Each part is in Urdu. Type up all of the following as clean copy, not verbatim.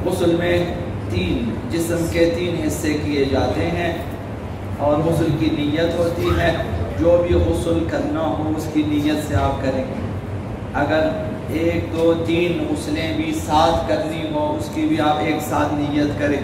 غسل میں جسم کے 3 حصے کیے جاتے ہیں اور غسل کی نیت ہوتی ہے. جو بھی غسل کرنا ہو اس کی نیت سے آپ کریں گے. اگر 1 2 3 غسلیں بھی ساتھ کرنی ہو اس کی بھی آپ ایک ساتھ نیت کریں.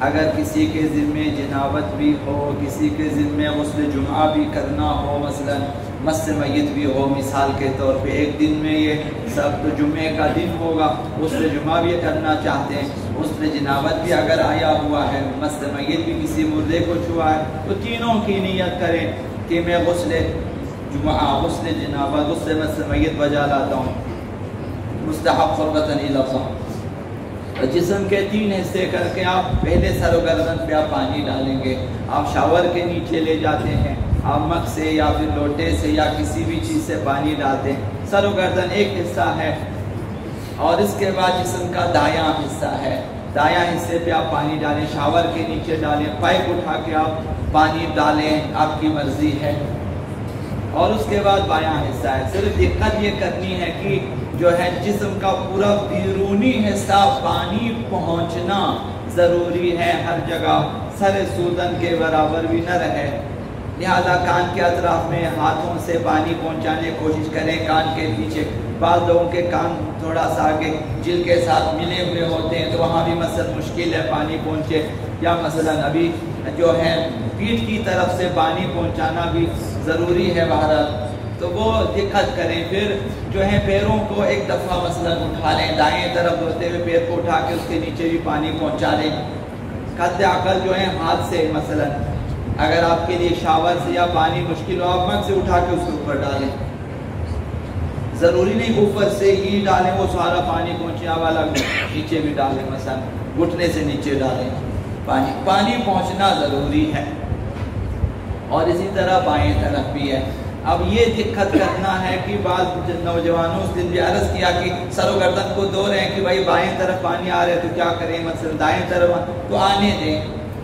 اگر کسی کے ذمے جنابت بھی ہو، کسی کے ذمے غسل جمعہ بھی کرنا ہو، مثلا مس میت بھی ہو مثال کے طور پہ، ایک دن میں یہ سب تو جمعے کا دن ہوگا، غسل جمعہ بھی کرنا چاہتے ہیں، غسل جنابت بھی اگر آیا ہوا ہے، مس میت بھی کسی مردے کو چھوا ہے، تو تینوں کی نیت کریں کہ میں غسل جمعہ، غسل جنابت، غسل مس میت بجا لاتا ہوں. مستحب قربتاً الی اللہ. جسم کے 3 حصے کر کے آپ پہلے سر و گردن پہ آپ پانی ڈالیں گے. آپ شاور کے نیچے لے جاتے ہیں، آپ مگ سے یا پھر لوٹے سے یا کسی بھی چیز سے پانی ڈالتے ہیں. سر و گردن ایک حصہ ہے اور اس کے بعد جسم کا دایاں حصہ ہے. دایاں حصے پہ آپ پانی ڈالیں، شاور کے نیچے ڈالیں، پائپ اٹھا کے آپ پانی ڈالیں، آپ کی مرضی ہے. اور اس کے بعد بایاں حصہ ہے. صرف دقت یہ کرنی ہے کہ جو ہے جسم کا پورا بیرونی حصہ پانی پہنچنا ضروری ہے، ہر جگہ سر سودن کے برابر بھی نہ رہے. لہذا کان کے اطراف میں ہاتھوں سے پانی پہنچانے کی کوشش کریں، کان کے پیچھے. بعض لوگوں کے کان تھوڑا سا آگے جلد کے ساتھ ملے ہوئے ہوتے ہیں تو وہاں بھی مثلا مشکل ہے پانی پہنچے. یا مثلا ابھی جو ہے پیٹھ کی طرف سے پانی پہنچانا بھی ضروری ہے بہرحال، تو وہ دقت کریں. پھر جو ہے پیروں کو ایک دفعہ مثلا اٹھا لیں، دائیں طرف ہوتے ہوئے پیر کو اٹھا کے اس کے نیچے بھی پانی پہنچا لیں. قد عقل جو ہے ہاتھ سے مثلا اگر آپ کے لیے شاور سے یا پانی مشکل ہو، آپ مگ سے اٹھا کے اس کے اوپر ڈالیں. ضروری نہیں اوپر سے ہی ڈالیں وہ سارا پانی پہنچے والا، نیچے بھی ڈالیں، مثلا گھٹنے سے نیچے ڈالیں. پانی پہنچنا ضروری ہے. اور اسی طرح بائیں طرف بھی ہے. اب یہ دقت کرنا ہے کہ بعض نوجوانوں اس دن بھی عرض کیا کہ سر و گردن کو دو رہے ہیں کہ بھائی بائیں طرف پانی آ رہے ہے تو کیا کریں، مثلا دائیں طرف تو آنے دیں.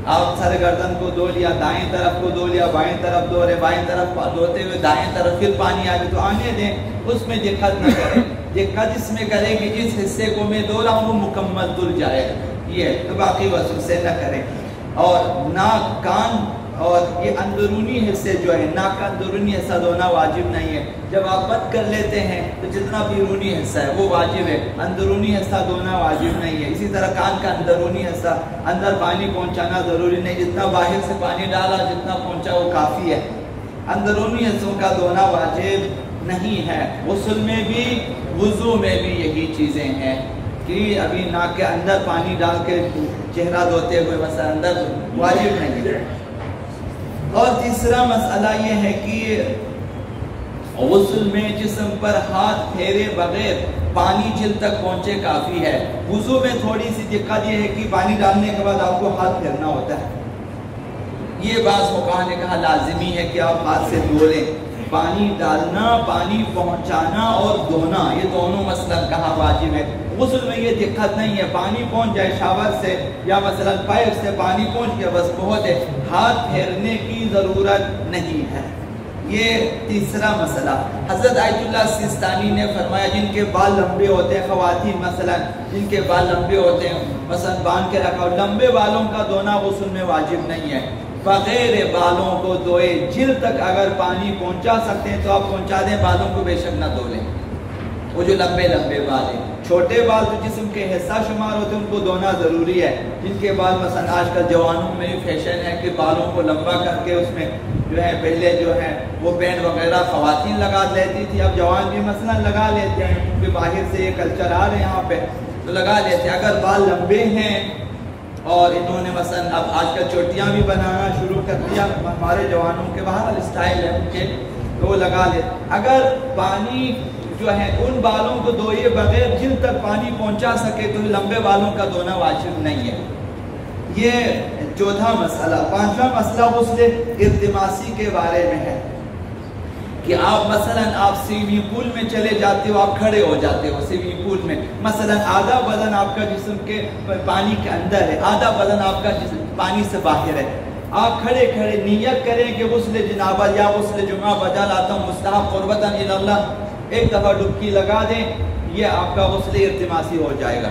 آپ سر گردن کو دو لیا، دائیں طرف کو دو لیا، بائیں طرف دو رہے، بائیں طرف دھوتے ہوئے دائیں طرف پھر پانی آ گیا تو آنے دیں. اس میں دقت نہ کریں. دقت اس میں کریں کہ جس حصے کو میں دو رہا ہوں وہ مکمل دھل جائے، یہ تو باقی وسوسے نہ کریں. اور ناک، کان اور یہ اندرونی حصے جو ہے، ناک کا اندرونی حصہ دھونا واجب نہیں ہے. جب آپ بند کر لیتے ہیں تو جتنا بیرونی حصہ ہے وہ واجب ہے، اندرونی حصہ دھونا واجب نہیں ہے. اسی طرح کان کا اندرونی حصہ اندر پانی پہنچانا ضروری نہیں، جتنا باہر سے پانی ڈالا جتنا پہنچا وہ کافی ہے. اندرونی حصوں کا دھونا واجب نہیں ہے. غسل میں بھی وضو میں بھی یہی چیزیں ہیں کہ ابھی ناک کے اندر پانی ڈال کے چہرہ دھوتے ہوئے مثلا اندر واجب نہیں ہے. اور تیسرا مسئلہ یہ ہے کہ غسل میں جسم پر ہاتھ پھیرے بغیر پانی جلد تک پہنچے کافی ہے. وضو میں تھوڑی سی دقت یہ ہے کہ پانی ڈالنے کے بعد آپ کو ہاتھ پھیرنا ہوتا ہے. یہ بعض فقہا نے کہا لازمی ہے کہ آپ ہاتھ سے دھو لیں. پانی ڈالنا، پانی پہنچانا اور دھونا یہ دونوں مثلا کہا واجب ہے. غسل میں یہ دقت نہیں ہے، پانی پہنچ جائے شاور سے یا مثلا پائپ سے پانی پہنچ گیا بس بہت ہے، ہاتھ پھیرنے کی ضرورت نہیں ہے. یہ تیسرا مسئلہ. حضرت آیت اللہ سیستانی نے فرمایا جن کے بال لمبے ہوتے ہیں، خواتین مثلا جن کے بال لمبے ہوتے ہیں مثلا باندھ کے رکھا، لمبے بالوں کا دھونا غسل میں واجب نہیں ہے. بغیر بالوں کو دھوئے جلد تک اگر پانی پہنچا سکتے ہیں تو آپ پہنچا دیں، بالوں کو بے شک نہ دھو لیں. وہ جو لمبے لمبے بال ہیں، چھوٹے بال جو جسم کے حصہ شمار ہوتے ہیں ان کو دھونا ضروری ہے. جن کے بال مثلا آج کل جوانوں میں فیشن ہے کہ بالوں کو لمبا کر کے اس میں جو ہے پہلے جو ہے وہ بینڈ وغیرہ خواتین لگا لیتی تھی، اب جوان بھی مثلا لگا لیتے ہیں کیونکہ باہر سے یہ کلچر آ رہے ہیں یہاں پہ تو لگا لیتے ہیں. اگر بال لمبے ہیں اور انہوں نے مثلا اب آج کل چوٹیاں بھی بنانا شروع کر دیا، ہمارے جوانوں کے باہر اسٹائل ہے ان کے تو وہ لگا لیتے. اگر پانی جو ہے ان بالوں کو دھوئے بغیر جلد تک پانی پہنچا سکے تو لمبے بالوں کا دھونا واجب نہیں ہے. یہ چوتھا مسئلہ. پانچواں مسئلہ غسل التماسی کے بارے میں ہے کہ آپ مثلا آپ سوئمنگ پول میں چلے جاتے ہو، آپ کھڑے ہو جاتے ہو سوئمنگ پول میں، مثلا آدھا بدن آپ کا جسم کے پانی کے اندر ہے، آدھا بدن آپ کا جسم پانی سے باہر ہے. آپ کھڑے کھڑے نیت کریں کہ غسل جنابت یا غسل جمعہ بجا لاتا ہوں مستحب قربتاً الی اللہ، ایک دفعہ ڈبکی لگا دیں، یہ آپ کا غسل التماسی ہو جائے گا.